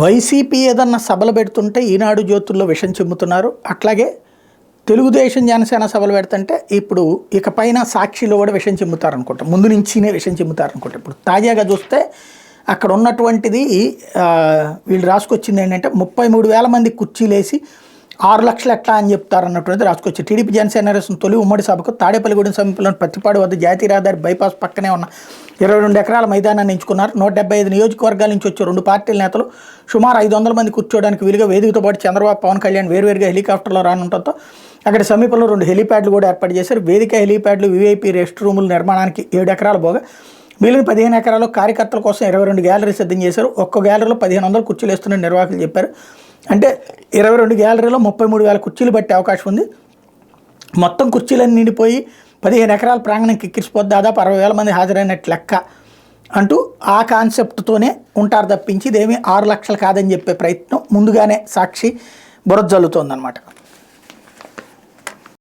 YCP ఏదన్నా సభలు పెడుతుంటే ఈనాడు జ్యోతుల్లో విషం చెమ్ముతున్నారు. అట్లాగే తెలుగుదేశం జనసేన సభలు పెడుతుంటే ఇప్పుడు ఇకపైన సాక్షిలో కూడా విషం చెమ్ముతారనుకుంటా, ముందు నుంచినే విషం చెమ్ముతారనుకుంటా. ఇప్పుడు తాజాగా చూస్తే అక్కడ ఉన్నటువంటిది వీళ్ళు రాసుకొచ్చింది ఏంటంటే 33,000 మంది కుర్చీలేసి 6 లక్షలు ఎట్లా అని చెప్తారన్నటువంటిది రాసుకొచ్చి టీడీపీ జనసేన తొలి ఉమ్మడి సభకు తాడేపల్లిగూడెం సమీపంలోని పత్తిపాడు వద్ద జాతీయ రహదారి బైపాస్ పక్కనే ఉన్న 22 ఎకరాల మైదానాన్ని ఎంచుకున్నారు. 175 నియోజకవర్గాల నుంచి వచ్చే 2 పార్టీల నేతలు సుమారు 500 మంది కూర్చోవడానికి వీలుగా వేదికతో పాటు చంద్రబాబు, పవన్ కళ్యాణ్ వేరువేరుగా హెలికాప్టర్లో రానుండటంతో అక్కడ సమీపంలో 2 హెలిప్యాడ్లు కూడా ఏర్పాటు చేశారు. వేదిక, హెలిప్యాడ్లు, వీఐపీ రెస్ట్ రూముల నిర్మాణానికి 7 ఎకరాలు పోగా మిగిలిన 15 ఎకరాలు కార్యకర్తల కోసం 22 గ్యాలరీ సిద్ధం చేశారు. ఒక్క గ్యాలరీలో 1500 కుర్చీలు వేస్తున్న నిర్వాహకులు చెప్పారు. అంటే 22 గ్యాలరీలో 33,000 కుర్చీలు పట్టే అవకాశం ఉంది. మొత్తం కుర్చీలన్నీ నిండిపోయి 15 ఎకరాల ప్రాంగణం కిక్కిరిసిపోద్ది, దాదాపు 60,000 మంది హాజరైనట్టు లెక్క అంటూ ఆ కాన్సెప్ట్తోనే ఉంటారు తప్పించి ఇదేమీ 6 లక్షలు కాదని చెప్పే ప్రయత్నం ముందుగానే సాక్షి బురద జల్లుతోందన్నమాట.